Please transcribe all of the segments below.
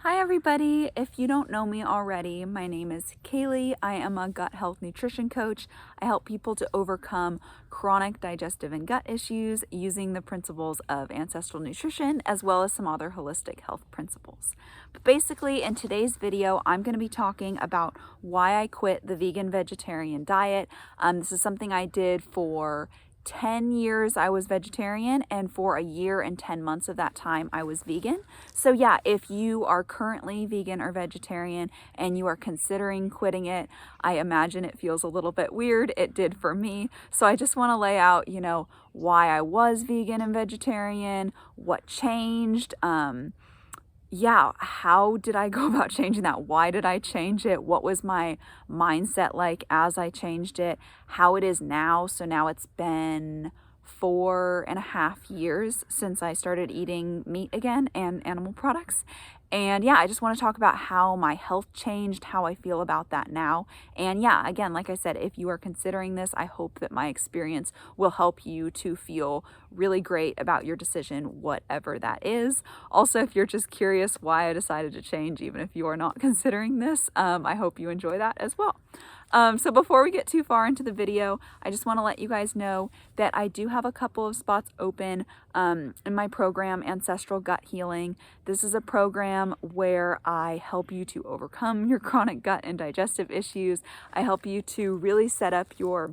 Hi everybody, if you don't know me already, my name is Kaylee. I am a gut health nutrition coach. I help people to overcome chronic digestive and gut issues using the principles of ancestral nutrition as well as some other holistic health principles. But basically in today's video, I'm going to be talking about why I quit the vegan vegetarian diet. This is something I did for 10 years I was vegetarian, and for a year and 10 months of that time I was vegan. So yeah, if you are currently vegan or vegetarian and you are considering quitting it, I imagine it feels a little bit weird. It did for me. So I just want to lay out, why I was vegan and vegetarian, what changed, how did I go about changing that? Why did I change it? What was my mindset like as I changed it? How it is now. So now it's been 4.5 years since I started eating meat again and animal products. And yeah, I just want to talk about how my health changed, how I feel about that now. And yeah, again, like I said, if you are considering this, I hope that my experience will help you to feel really great about your decision, whatever that is. Also, if you're just curious why I decided to change, even if you are not considering this, I hope you enjoy that as well. So before we get too far into the video, I just want to let you guys know that I do have a couple of spots open in my program, Ancestral Gut Healing. This is a program where I help you to overcome your chronic gut and digestive issues. I help you to really set up your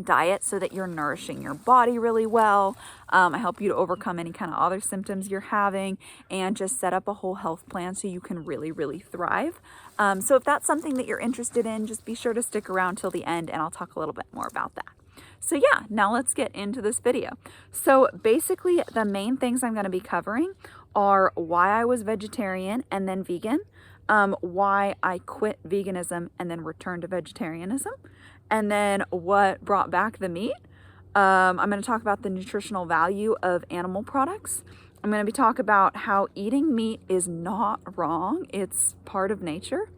diet so that you're nourishing your body really well. I help you to overcome any kind of other symptoms you're having and just set up a whole health plan so you can really thrive. So if that's something that you're interested in, just be sure to stick around till the end and I'll talk a little bit more about that. So yeah, now let's get into this video. So basically the main things I'm going to be covering are why I was vegetarian and then vegan, why I quit veganism and then returned to vegetarianism, and then what brought back the meat. I'm going to talk about the nutritional value of animal products. I'm going to be talking about how eating meat is not wrong. It's part of nature.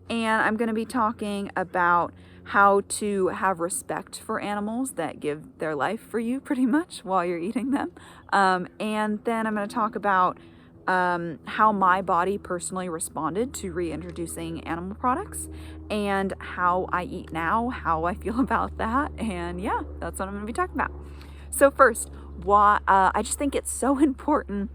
And I'm going to be talking about how to have respect for animals that give their life for you pretty much while you're eating them. And then I'm going to talk about how my body personally responded to reintroducing animal products and how I eat now, how I feel about that. And yeah, that's what I'm going to be talking about. So first, why I just think it's so important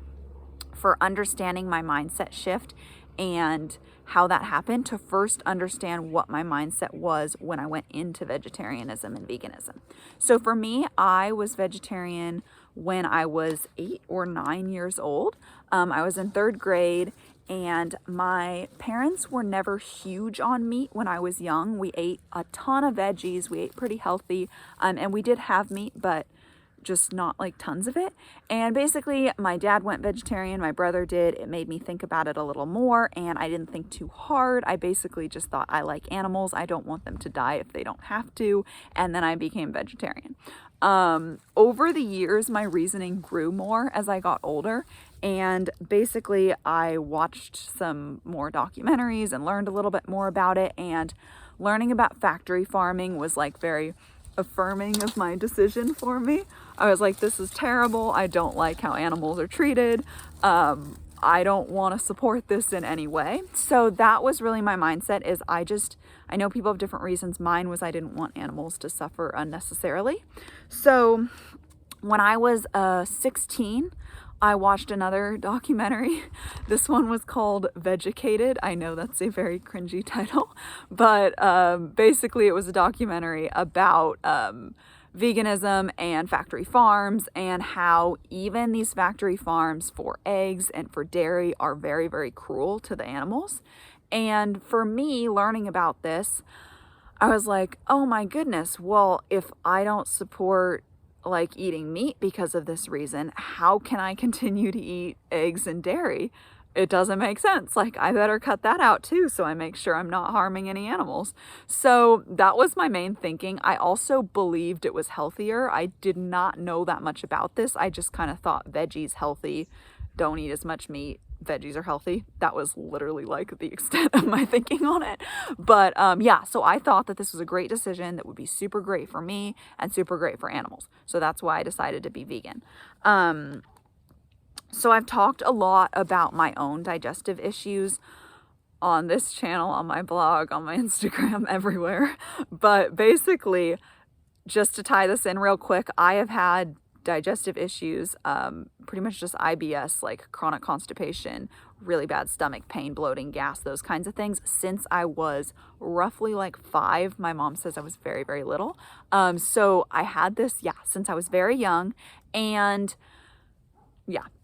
for understanding my mindset shift and how that happened to first understand what my mindset was when I went into vegetarianism and veganism. So for me, I was vegetarian when I was 8 or 9 years old. I was in 3rd grade and my parents were never huge on meat when I was young. We ate a ton of veggies. We ate pretty healthy, and we did have meat, but just not like tons of it. And basically my dad went vegetarian, my brother did. It made me think about it a little more and I didn't think too hard. I basically just thought, I like animals, I don't want them to die if they don't have to, and then I became vegetarian. Over the years my reasoning grew more as I got older, and basically I watched some more documentaries and learned a little bit more about it, and learning about factory farming was like very affirming of my decision for me. I was like, this is terrible. I don't like how animals are treated. I don't want to support this in any way. So that was really my mindset. I know people have different reasons. Mine was I didn't want animals to suffer unnecessarily. So when I was 16, I watched another documentary. This one was called Vegucated. I know that's a very cringy title, but basically it was a documentary about veganism and factory farms and how even these factory farms for eggs and for dairy are very cruel to the animals. And for me, learning about this, I was like, oh my goodness, well, if I don't support like eating meat because of this reason, how can I continue to eat eggs and dairy? It doesn't make sense. Like, I better cut that out too, so I make sure I'm not harming any animals. So that was my main thinking. I also believed it was healthier. I did not know that much about this. I just kind of thought veggies healthy, don't eat as much meat, veggies are healthy. That was literally like the extent of my thinking on it. But yeah, so I thought that this was a great decision that would be super great for me and super great for animals. So that's why I decided to be vegan. So I've talked a lot about my own digestive issues on this channel, on my blog, on my Instagram, everywhere. But basically, just to tie this in real quick, I have had digestive issues, pretty much just IBS, like chronic constipation, really bad stomach pain, bloating, gas, those kinds of things, since I was roughly like 5. My mom says I was very, very little. So I had this, since I was very young. And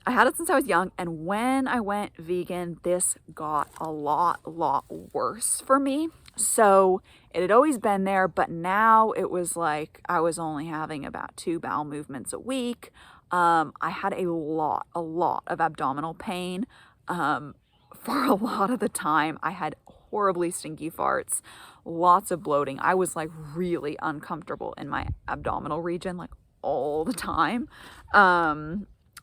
I had it since I was young, and when I went vegan, this got a lot worse for me. So it had always been there, but now it was like I was only having about 2 bowel movements a week. I had a lot of abdominal pain. For a lot of the time, I had horribly stinky farts, lots of bloating. I was like really uncomfortable in my abdominal region, like all the time.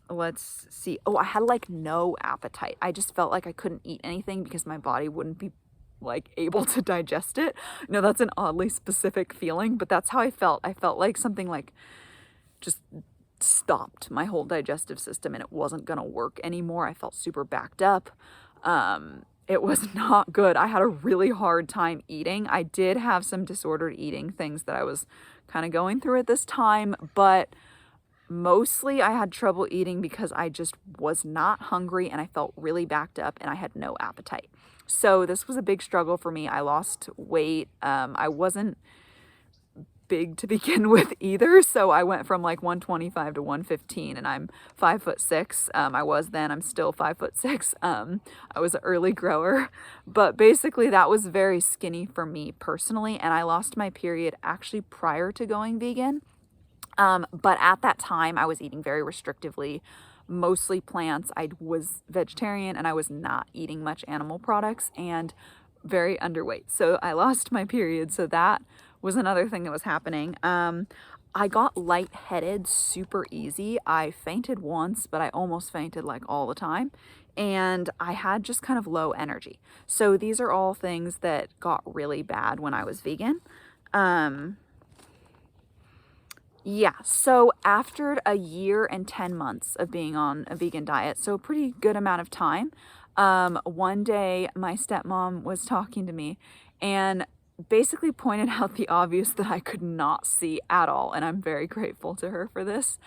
Let's see. Oh, I had like no appetite. I just felt like I couldn't eat anything because my body wouldn't be like able to digest it. No, that's an oddly specific feeling, but that's how I felt. I felt like something like just stopped my whole digestive system and it wasn't gonna work anymore. I felt super backed up. It was not good. I had a really hard time eating. I did have some disordered eating things that I was kind of going through at this time, but mostly I had trouble eating because I just was not hungry and I felt really backed up and I had no appetite. So this was a big struggle for me. I lost weight. I wasn't big to begin with either. So I went from like 125 to 115 and I'm 5'6". I was then, I'm still 5'6". I was an early grower, but basically that was very skinny for me personally. And I lost my period actually prior to going vegan. But at that time I was eating very restrictively, mostly plants. I was vegetarian and I was not eating much animal products and very underweight. So I lost my period. So that was another thing that was happening. I got lightheaded super easy. I fainted once, but I almost fainted like all the time. And I had just kind of low energy. So these are all things that got really bad when I was vegan. So after a year and 10 months of being on a vegan diet, so a pretty good amount of time, one day my stepmom was talking to me and basically pointed out the obvious that I could not see at all, and I'm very grateful to her for this.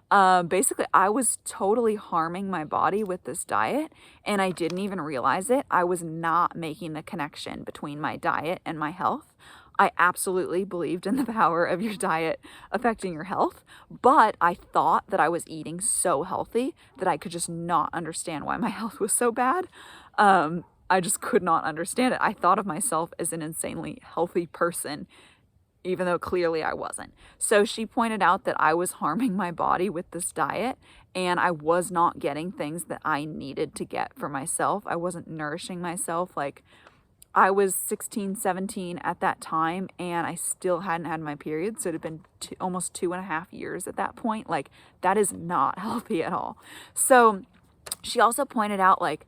Basically, I was totally harming my body with this diet, and I didn't even realize it. I was not making the connection between my diet and my health. I absolutely believed in the power of your diet affecting your health, but I thought that I was eating so healthy that I could just not understand why my health was so bad. I just could not understand it. I thought of myself as an insanely healthy person, even though clearly I wasn't. So she pointed out that I was harming my body with this diet and I was not getting things that I needed to get for myself. I wasn't nourishing myself. Like, I was 16, 17 at that time, and I still hadn't had my period. So it had been almost 2.5 years at that point. Like, that is not healthy at all. So she also pointed out, like,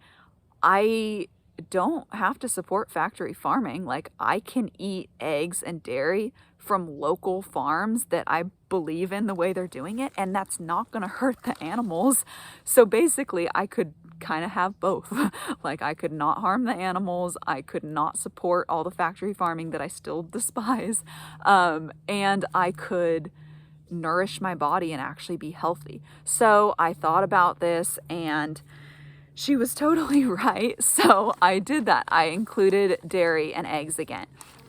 I don't have to support factory farming. Like, I can eat eggs and dairy from local farms that I believe in the way they're doing it, and that's not going to hurt the animals. So basically, I could kind of have both. Like, I could not harm the animals, I could not support all the factory farming that I still despise, and I could nourish my body and actually be healthy. So I thought about this and she was totally right. So I did that. I included dairy and eggs again.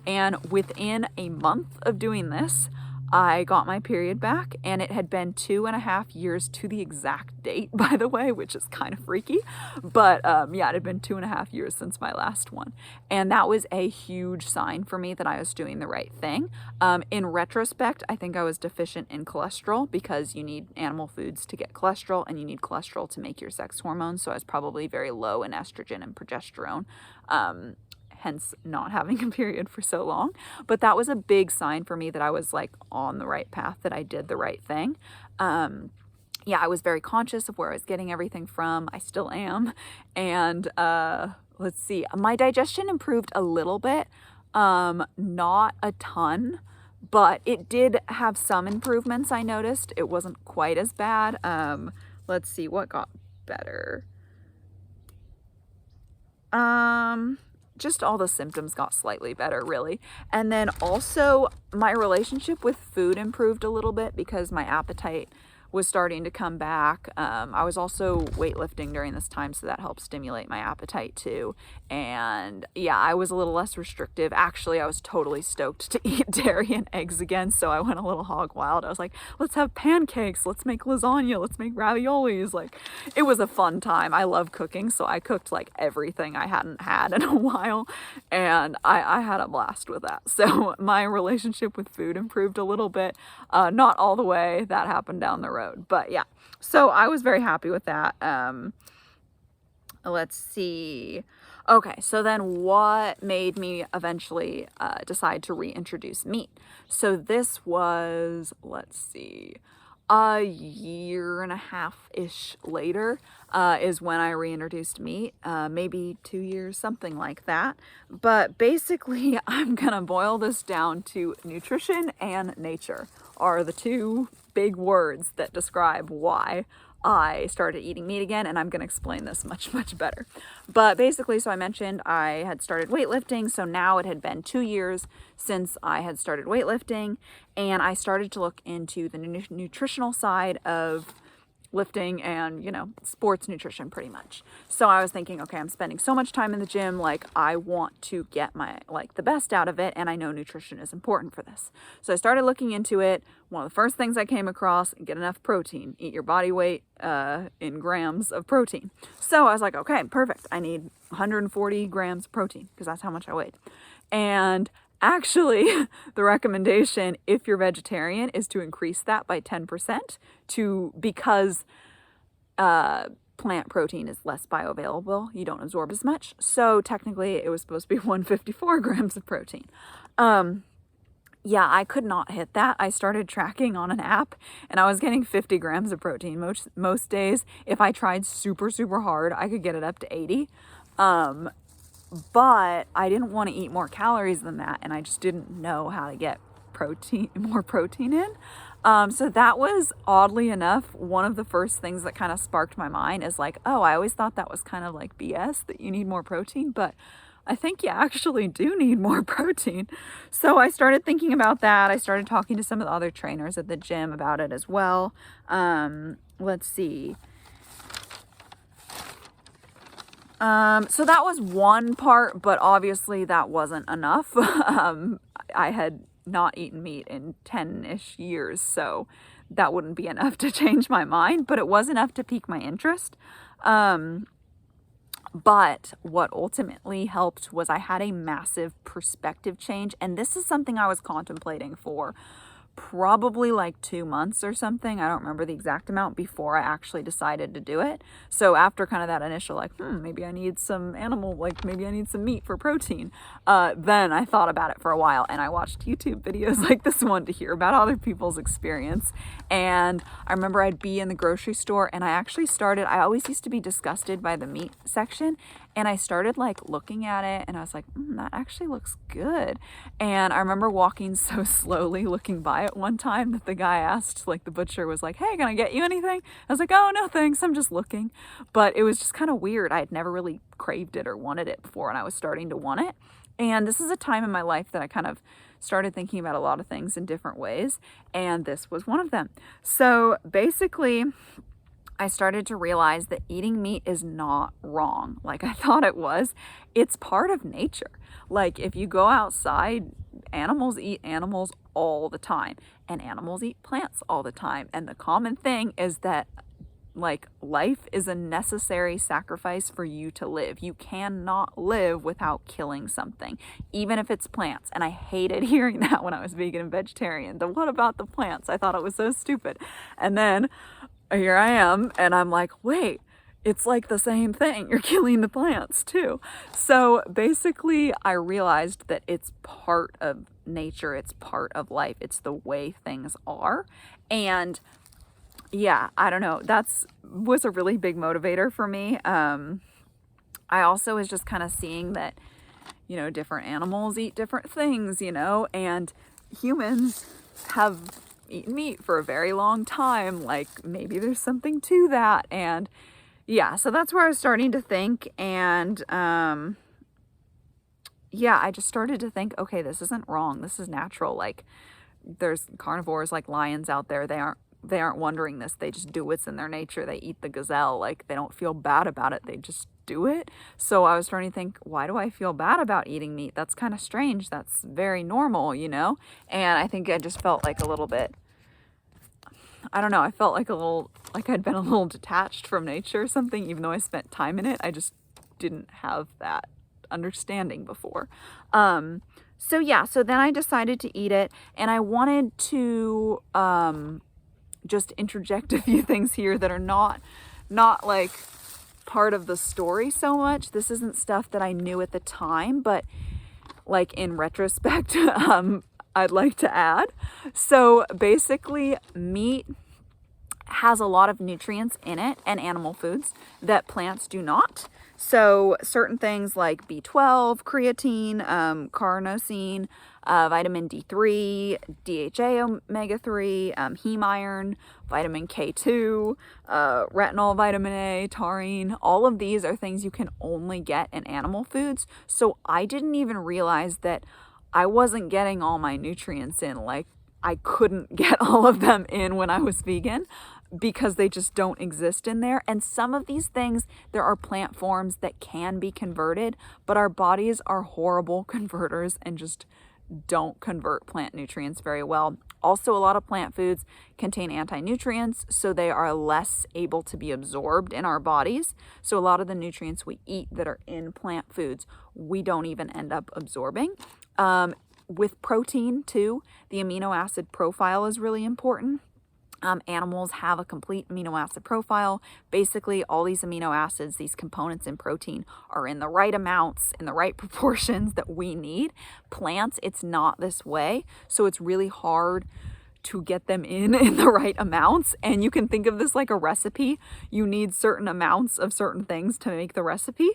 And within a month of doing this, I got my period back, and it had been 2.5 years to the exact date, by the way, which is kind of freaky. But it had been 2.5 years since my last one. And that was a huge sign for me that I was doing the right thing. In retrospect, I think I was deficient in cholesterol because you need animal foods to get cholesterol, and you need cholesterol to make your sex hormones. So I was probably very low in estrogen and progesterone. Hence not having a period for so long. But that was a big sign for me that I was like on the right path, that I did the right thing. I was very conscious of where I was getting everything from. I still am. And let's see, my digestion improved a little bit, not a ton, but it did have some improvements. I noticed it wasn't quite as bad. Let's see what got better. Just all the symptoms got slightly better, really. And then also my relationship with food improved a little bit because my appetite was starting to come back. I was also weightlifting during this time, so that helped stimulate my appetite too. And yeah, I was a little less restrictive. Actually, I was totally stoked to eat dairy and eggs again, so I went a little hog wild. I was like, let's have pancakes, let's make lasagna, let's make raviolis. Like, it was a fun time. I love cooking, so I cooked like everything I hadn't had in a while, and I had a blast with that. So my relationship with food improved a little bit. Not all the way. That happened down the road. But yeah, so I was very happy with that. Let's see. Okay, so then what made me eventually decide to reintroduce meat? So this was, let's see, a year and a half-ish later is when I reintroduced meat, maybe 2 years, something like that. But basically, I'm gonna boil this down to nutrition and nature are the two big words that describe why I started eating meat again, and I'm going to explain this much better. But basically, so I mentioned I had started weightlifting, so now it had been 2 years since I had started weightlifting, and I started to look into the nutritional side of lifting and, you know, sports nutrition pretty much. So I was thinking, okay, I'm spending so much time in the gym, like I want to get my, like, the best out of it, and I know nutrition is important for this. So I started looking into it. One of the first things I came across, get enough protein, eat your body weight in grams of protein. So I was like, okay, perfect. I need 140 grams of protein because that's how much I weighed. And actually, the recommendation, if you're vegetarian, is to increase that by 10% because plant protein is less bioavailable. You don't absorb as much. So technically, it was supposed to be 154 grams of protein. Yeah, I could not hit that. I started tracking on an app, and I was getting 50 grams of protein most days. If I tried super hard, I could get it up to 80. But I didn't want to eat more calories than that, and I just didn't know how to get more protein in. So that was, oddly enough, one of the first things that kind of sparked my mind is like, oh, I always thought that was kind of like BS, that you need more protein, but I think you actually do need more protein. So I started thinking about that. I started talking to some of the other trainers at the gym about it as well. Let's see. So that was one part, but obviously that wasn't enough. I had not eaten meat in 10-ish years, so that wouldn't be enough to change my mind, but it was enough to pique my interest. But what ultimately helped was I had a massive perspective change, and this is something I was contemplating for probably like 2 months or something. I don't remember the exact amount before I actually decided to do it. So after kind of that initial like, maybe I need some maybe I need some meat for protein. Then I thought about it for a while, and I watched YouTube videos like this one to hear about other people's experience. And I remember I'd be in the grocery store, and I always used to be disgusted by the meat section. And I started like looking at it, and I was like, that actually looks good. And I remember walking so slowly looking by it one time that the guy asked, like the butcher was like, hey, can I get you anything? I was like, oh, no, thanks. I'm just looking. But it was just kind of weird. I had never really craved it or wanted it before, and I was starting to want it. And this is a time in my life that I kind of started thinking about a lot of things in different ways. And this was one of them. So basically, I started to realize that eating meat is not wrong like I thought it was. It's part of nature. Like, if you go outside, animals eat animals all the time, and animals eat plants all the time. And the common thing is that, like, life is a necessary sacrifice for you to live. You cannot live without killing something, even if it's plants. And I hated hearing that when I was vegan and vegetarian. What about the plants? I thought it was so stupid. And then here I am, and I'm like, wait, it's like the same thing. You're killing the plants too. So basically, I realized that it's part of nature. It's part of life. It's the way things are. And yeah, I don't know. Was a really big motivator for me. I also was just kind of seeing that, different animals eat different things, and humans have eaten meat for a very long time. Like, maybe there's something to that. And yeah, so that's where I was starting to think. And yeah, I just started to think, okay, this isn't wrong. This is natural. Like, there's carnivores like lions out there. They aren't wondering this. They just do what's in their nature. They eat the gazelle. Like, they don't feel bad about it. They just do it. So I was starting to think, why do I feel bad about eating meat? That's kind of strange. That's very normal, you know? And I think I just felt like a little bit, I don't know, I felt like like I'd been a little detached from nature or something, even though I spent time in it. I just didn't have that understanding before. So yeah, so then I decided to eat it, and I wanted to just interject a few things here that are not like part of the story so much. This isn't stuff that I knew at the time, but like in retrospect, I'd like to add. So basically, meat has a lot of nutrients in it and animal foods that plants do not. So certain things like B12, creatine, carnosine, vitamin D3, DHA omega-3, heme iron, vitamin K2, retinol, vitamin A, taurine, all of these are things you can only get in animal foods. So I didn't even realize that I wasn't getting all my nutrients in. Like, I couldn't get all of them in when I was vegan because they just don't exist in there. And some of these things, there are plant forms that can be converted, but our bodies are horrible converters and just don't convert plant nutrients very well. Also, a lot of plant foods contain anti-nutrients, so they are less able to be absorbed in our bodies. So a lot of the nutrients we eat that are in plant foods, we don't even end up absorbing. With protein too, the amino acid profile is really important. Animals have a complete amino acid profile. Basically, all these amino acids, these components in protein, are in the right amounts, in the right proportions that we need. Plants, it's not this way. So it's really hard to get them in the right amounts. And you can think of this like a recipe. You need certain amounts of certain things to make the recipe.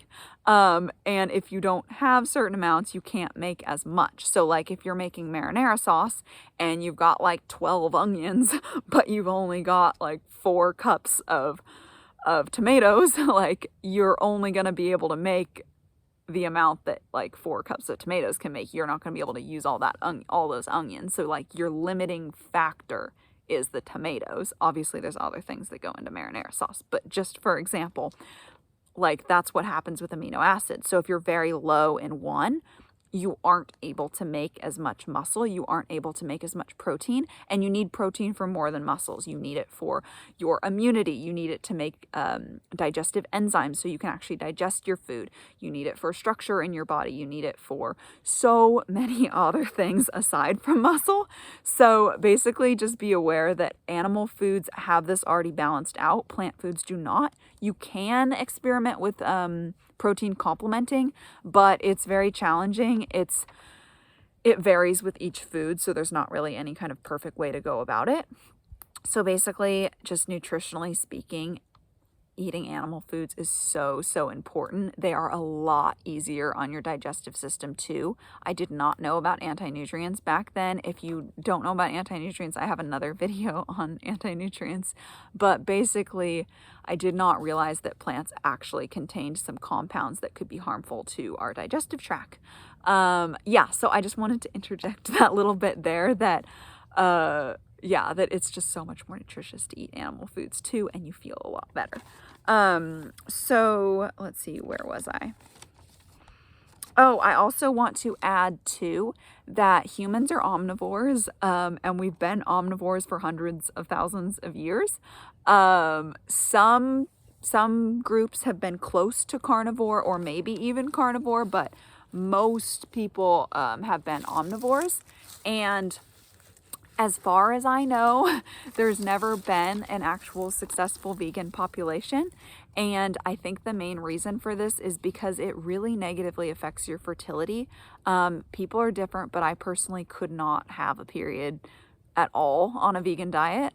And if you don't have certain amounts, you can't make as much. So like if you're making marinara sauce and you've got like 12 onions, but you've only got like 4 cups of tomatoes, like you're only going to be able to make the amount that like 4 cups of tomatoes can make. You're not going to be able to use all those onions. So like your limiting factor is the tomatoes. Obviously there's other things that go into marinara sauce, but just for example, like that's what happens with amino acids. So if you're very low in one, you aren't able to make as much muscle, you aren't able to make as much protein, and you need protein for more than muscles. You need it for your immunity, you need it to make digestive enzymes so you can actually digest your food, you need it for structure in your body, you need it for so many other things aside from muscle. So basically just be aware that animal foods have this already balanced out, plant foods do not. You can experiment with protein complementing, but it's very challenging. It varies with each food, so there's not really any kind of perfect way to go about it. So basically, just nutritionally speaking, eating animal foods is so important. They are a lot easier on your digestive system too. I did not know about anti-nutrients back then. If you don't know about anti-nutrients, I have another video on anti-nutrients. But basically, I did not realize that plants actually contained some compounds that could be harmful to our digestive tract. Yeah, so I just wanted to interject that little bit there that that it's just so much more nutritious to eat animal foods too, and you feel a lot better. So let's see, where was I? Oh, I also want to add too that humans are omnivores, and we've been omnivores for hundreds of thousands of years. Some groups have been close to carnivore or maybe even carnivore, but most people have been omnivores. And as far as I know, there's never been an actual successful vegan population. And I think the main reason for this is because it really negatively affects your fertility. People are different, but I personally could not have a period at all on a vegan diet.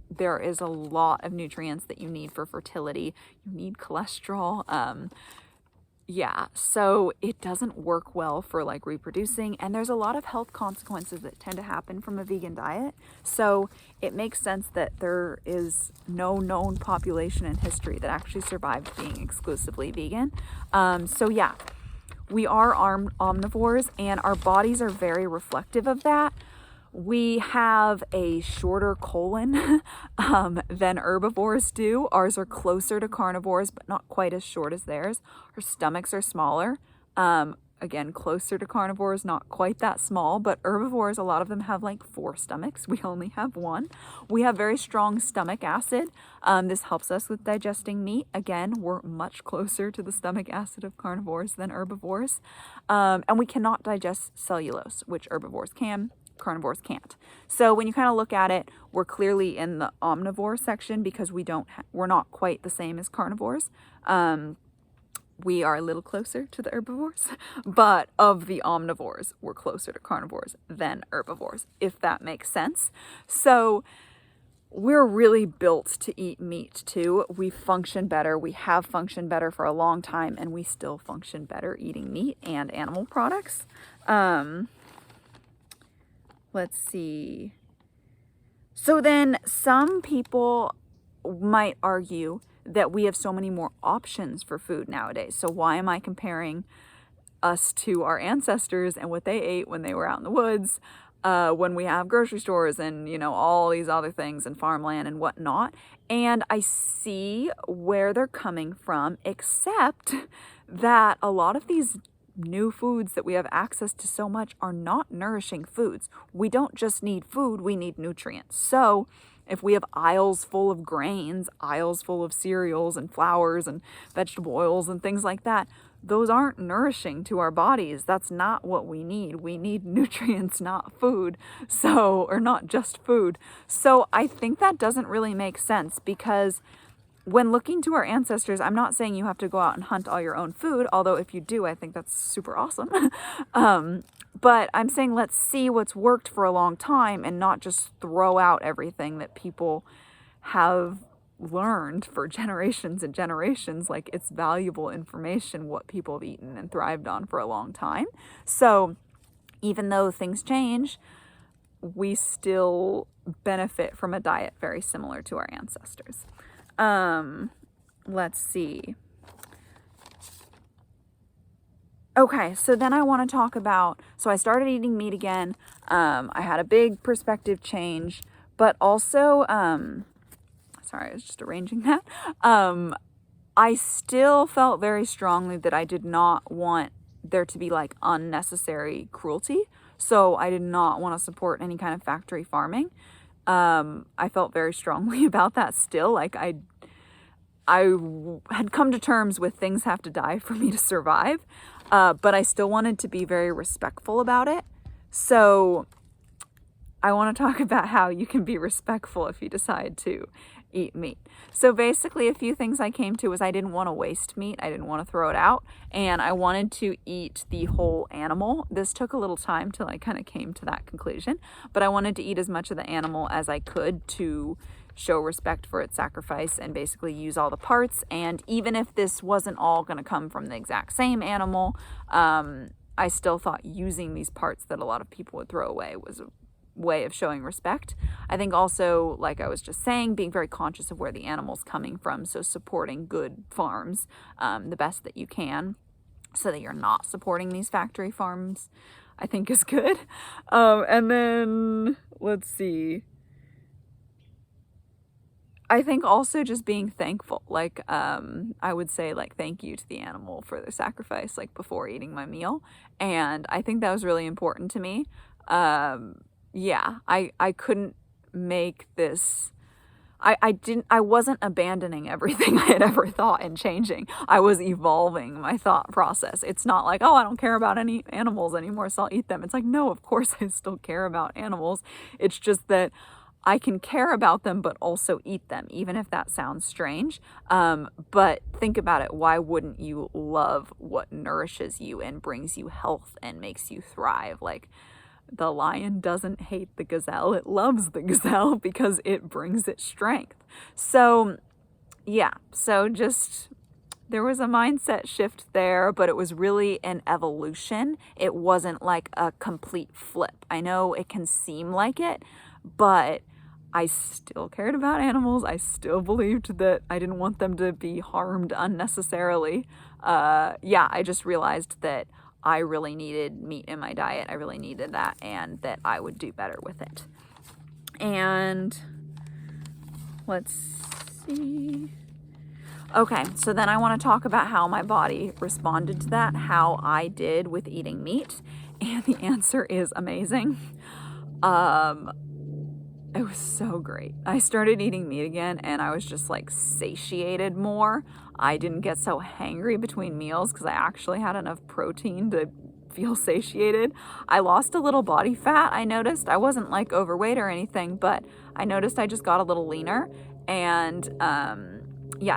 There is a lot of nutrients that you need for fertility. You need cholesterol. Yeah, so it doesn't work well for like reproducing, and there's a lot of health consequences that tend to happen from a vegan diet. So it makes sense that there is no known population in history that actually survived being exclusively vegan. So yeah, we are omnivores, and our bodies are very reflective of that. We have a shorter colon than herbivores do. Ours are closer to carnivores, but not quite as short as theirs. Our stomachs are smaller. Again, closer to carnivores, not quite that small, but herbivores, a lot of them have like 4 stomachs. We only have 1. We have very strong stomach acid. This helps us with digesting meat. Again, we're much closer to the stomach acid of carnivores than herbivores. And we cannot digest cellulose, which herbivores can. Carnivores can't. So when you kind of look at it, we're clearly in the omnivore section because we're not quite the same as carnivores. We are a little closer to the herbivores, but of the omnivores, we're closer to carnivores than herbivores, if that makes sense. So we're really built to eat meat too. We function better. We have functioned better for a long time, and we still function better eating meat and animal products. Let's see. So then some people might argue that we have so many more options for food nowadays. So why am I comparing us to our ancestors and what they ate when they were out in the woods, when we have grocery stores and, all these other things and farmland and whatnot? And I see where they're coming from, except that a lot of these new foods that we have access to so much are not nourishing foods. We don't just need food, we need nutrients. So if we have aisles full of grains, aisles full of cereals and flours and vegetable oils and things like that, those aren't nourishing to our bodies. That's not what we need. We need nutrients, not food. Or not just food. So I think that doesn't really make sense, because when looking to our ancestors, I'm not saying you have to go out and hunt all your own food, although if you do, I think that's super awesome. But I'm saying let's see what's worked for a long time and not just throw out everything that people have learned for generations and generations. Like, it's valuable information what people have eaten and thrived on for a long time. So even though things change, we still benefit from a diet very similar to our ancestors. Let's see. Okay, so then I want to talk about, so I started eating meat again. I had a big perspective change, but also, sorry, I was just arranging that. I still felt very strongly that I did not want there to be like unnecessary cruelty. So I did not want to support any kind of factory farming. I felt very strongly about that still. Like, I had come to terms with things have to die for me to survive, but I still wanted to be very respectful about it. So I want to talk about how you can be respectful if you decide to eat meat. So basically, a few things I came to was I didn't want to waste meat. I didn't want to throw it out, and I wanted to eat the whole animal. This took a little time till I kind of came to that conclusion, but I wanted to eat as much of the animal as I could to show respect for its sacrifice and basically use all the parts. And even if this wasn't all going to come from the exact same animal, I still thought using these parts that a lot of people would throw away was a way of showing respect. I think also, like I was just saying, being very conscious of where the animal's coming from. So supporting good farms the best that you can, so that you're not supporting these factory farms, I think is good. And then, let's see. I think also just being thankful. Like, I would say, like, thank you to the animal for their sacrifice, like, before eating my meal. And I think that was really important to me. Yeah, I couldn't make this, I wasn't abandoning everything I had ever thought and changing. I was evolving my thought process. It's not like, oh, I don't care about any animals anymore, so I'll eat them. It's like, no, of course I still care about animals. It's just that I can care about them, but also eat them, even if that sounds strange. But think about it. Why wouldn't you love what nourishes you and brings you health and makes you thrive? Like, the lion doesn't hate the gazelle. It loves the gazelle because it brings it strength. So, yeah. So just there was a mindset shift there, but it was really an evolution. It wasn't like a complete flip. I know it can seem like it, but I still cared about animals. I still believed that I didn't want them to be harmed unnecessarily. I just realized that I really needed meat in my diet. I really needed that, and that I would do better with it. And let's see. Okay, so then I want to talk about how my body responded to that, how I did with eating meat, and the answer is amazing. It was so great. I started eating meat again, and I was just like satiated more. I didn't get so hangry between meals because I actually had enough protein to feel satiated. I lost a little body fat, I noticed. I wasn't like overweight or anything, but I noticed I just got a little leaner. And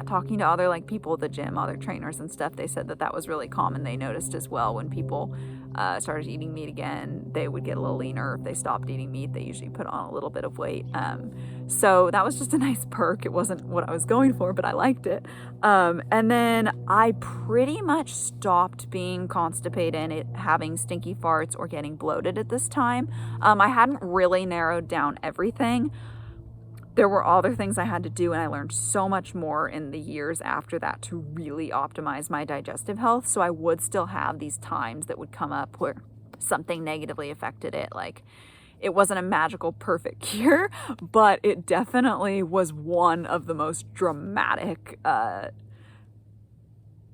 talking to other like people at the gym, other trainers and stuff, they said that that was really common. They noticed as well when people started eating meat again, they would get a little leaner. If they stopped eating meat, they usually put on a little bit of weight. So that was just a nice perk. It wasn't what I was going for, but I liked it. And then I pretty much stopped being constipated, having stinky farts or getting bloated at this time. I hadn't really narrowed down everything. There were other things I had to do, and I learned so much more in the years after that to really optimize my digestive health. So I would still have these times that would come up where something negatively affected it. Like, it wasn't a magical perfect cure, but it definitely was one of the most dramatic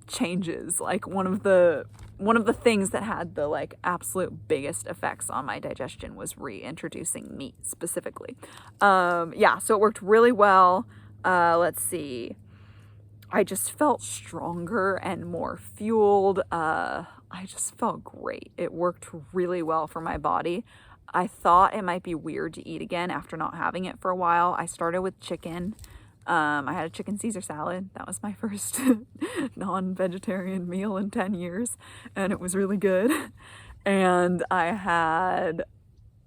changes. Like one of the things that had the like absolute biggest effects on my digestion was reintroducing meat specifically. So it worked really well. Let's see. I just felt stronger and more fueled. I just felt great. It worked really well for my body. I thought it might be weird to eat again after not having it for a while. I started with chicken. I had a chicken Caesar salad. That was my first non-vegetarian meal in 10 years, and it was really good. And then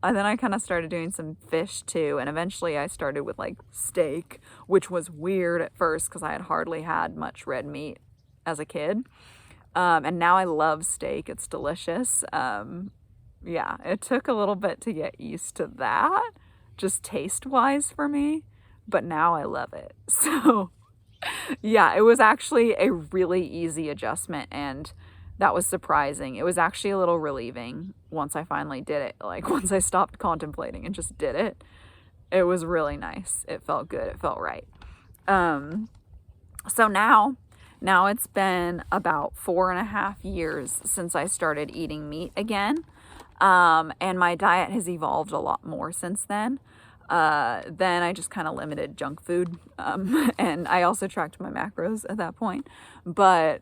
I kind of started doing some fish too, and eventually I started with like steak, which was weird at first because I had hardly had much red meat as a kid. And now I love steak. It's delicious. It took a little bit to get used to that, just taste-wise for me. But now I love it. So it was actually a really easy adjustment, and that was surprising. It was actually a little relieving once I finally did it. Like once I stopped contemplating and just did it, it was really nice. It felt good. It felt right. So now it's been about 4.5 years since I started eating meat again. And my diet has evolved a lot more since then. Then I just kind of limited junk food. And I also tracked my macros at that point. But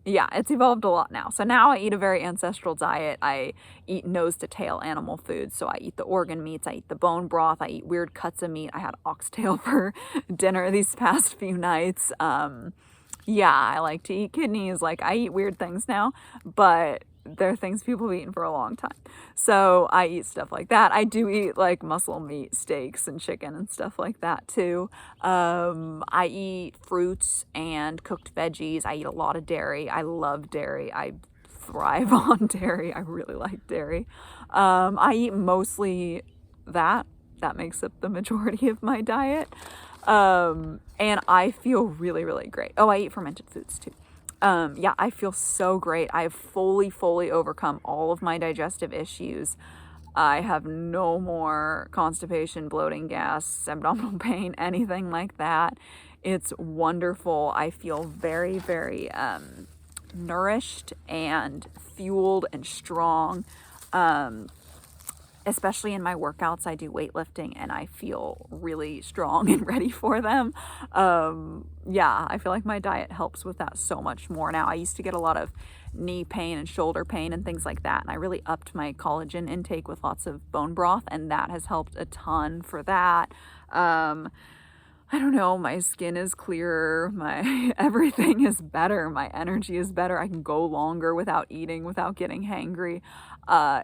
it's evolved a lot now. So now I eat a very ancestral diet. I eat nose to tail animal foods. So I eat the organ meats. I eat the bone broth. I eat weird cuts of meat. I had oxtail for dinner these past few nights. I like to eat kidneys. Like, I eat weird things now, but they're things people have eaten for a long time. So I eat stuff like that. I do eat like muscle meat, steaks and chicken and stuff like that too. I eat fruits and cooked veggies. I eat a lot of dairy. I love dairy. I thrive on dairy. I really like dairy. I eat mostly that. That makes up the majority of my diet. And I feel really, really great. Oh, I eat fermented foods too. I feel so great. I have fully overcome all of my digestive issues. I have no more constipation, bloating, gas, abdominal pain, anything like that. It's wonderful. I feel very, very nourished and fueled and strong. Especially in my workouts, I do weightlifting and I feel really strong and ready for them. I feel like my diet helps with that so much more now. I used to get a lot of knee pain and shoulder pain and things like that, and I really upped my collagen intake with lots of bone broth, and that has helped a ton for that. I don't know, my skin is clearer, my everything is better, my energy is better. I can go longer without eating, without getting hangry.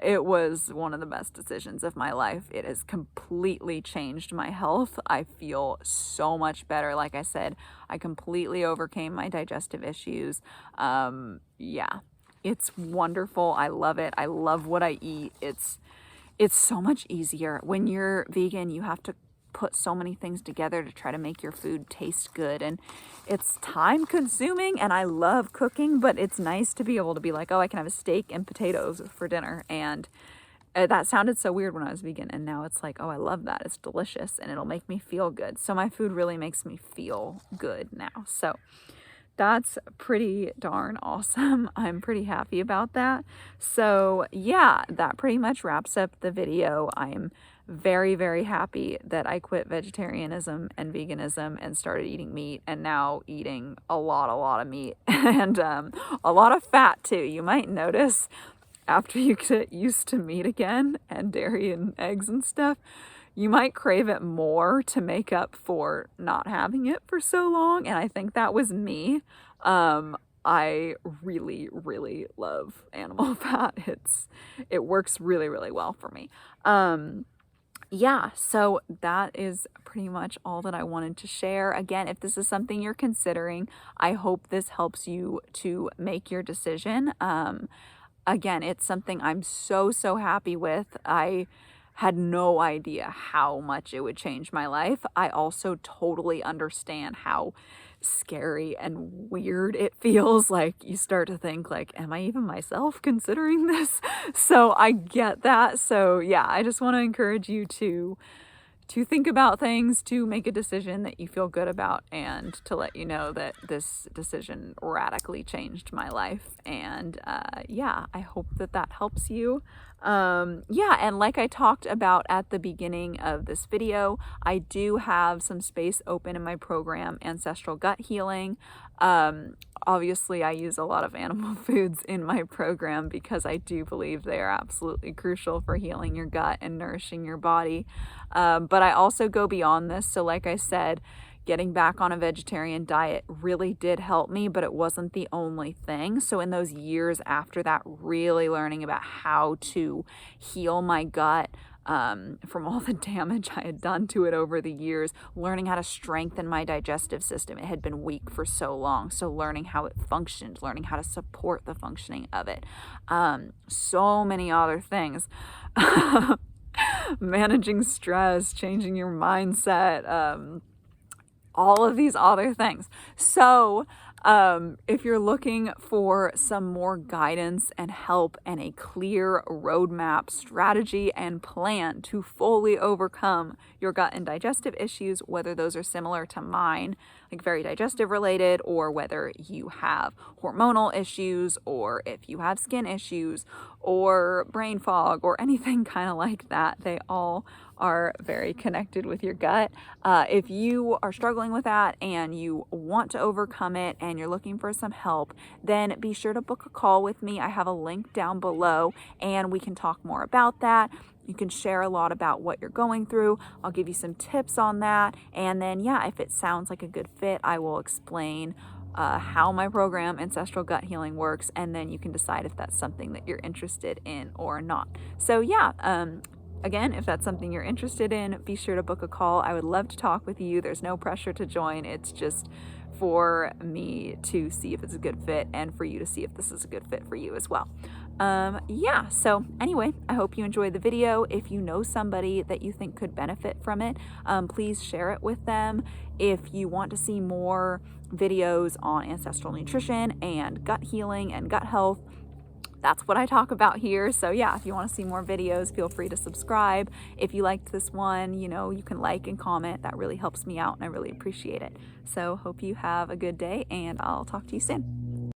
It was one of the best decisions of my life. It has completely changed my health. I feel so much better. Like I said, I completely overcame my digestive issues. Yeah, it's wonderful. I love it. I love what I eat. It's so much easier. When you're vegan, you have to put so many things together to try to make your food taste good, and it's time consuming, and I love cooking, but it's nice to be able to be like, oh, I can have a steak and potatoes for dinner. And that sounded so weird when I was vegan, and now it's like, oh, I love that. It's delicious and it'll make me feel good. So my food really makes me feel good now. So that's pretty darn awesome. I'm pretty happy about that. So yeah, that pretty much wraps up the video. I'm very, very happy that I quit vegetarianism and veganism and started eating meat, and now eating a lot of meat and a lot of fat too. You might notice after you get used to meat again and dairy and eggs and stuff, you might crave it more to make up for not having it for so long. And I think that was me. I really, really love animal fat. It works really, really well for me. Yeah, so that is pretty much all that I wanted to share. Again, if this is something you're considering, I hope this helps you to make your decision. Again, it's something I'm so, so happy with. I had no idea how much it would change my life. I also totally understand how scary and weird it feels. Like, you start to think like, am I even myself considering this? So I get that. So yeah, I just want to encourage you to think about things, to make a decision that you feel good about, and to let you know that this decision radically changed my life. And yeah, I hope that that helps you. Yeah, and like I talked about at the beginning of this video, I do have some space open in my program, Ancestral Gut Healing. Obviously, I use a lot of animal foods in my program because I do believe they are absolutely crucial for healing your gut and nourishing your body. But I also go beyond this. So like I said, getting back on a vegetarian diet really did help me, but it wasn't the only thing. So in those years after that, really learning about how to heal my gut, from all the damage I had done to it over the years, learning how to strengthen my digestive system. It had been weak for so long. So learning how it functioned, learning how to support the functioning of it. So many other things. Managing stress, changing your mindset, all of these other things. So if you're looking for some more guidance and help and a clear roadmap, strategy, and plan to fully overcome your gut and digestive issues, whether those are similar to mine, like very digestive related, or whether you have hormonal issues, or if you have skin issues, or brain fog, or anything kind of like that, they all are very connected with your gut. If you are struggling with that and you want to overcome it and you're looking for some help, then be sure to book a call with me. I have a link down below and we can talk more about that. You can share a lot about what you're going through. I'll give you some tips on that. And then, yeah, if it sounds like a good fit, I will explain how my program, Ancestral Gut Healing, works. And then you can decide if that's something that you're interested in or not. So yeah, again, if that's something you're interested in, be sure to book a call. I would love to talk with you. There's no pressure to join. It's just for me to see if it's a good fit and for you to see if this is a good fit for you as well. Yeah, so anyway, I hope you enjoyed the video. If you know somebody that you think could benefit from it, please share it with them. If you want to see more videos on ancestral nutrition and gut healing and gut health, that's what I talk about here. So yeah, if you want to see more videos, feel free to subscribe. If you liked this one, you can like and comment. That really helps me out and I really appreciate it. So hope you have a good day and I'll talk to you soon.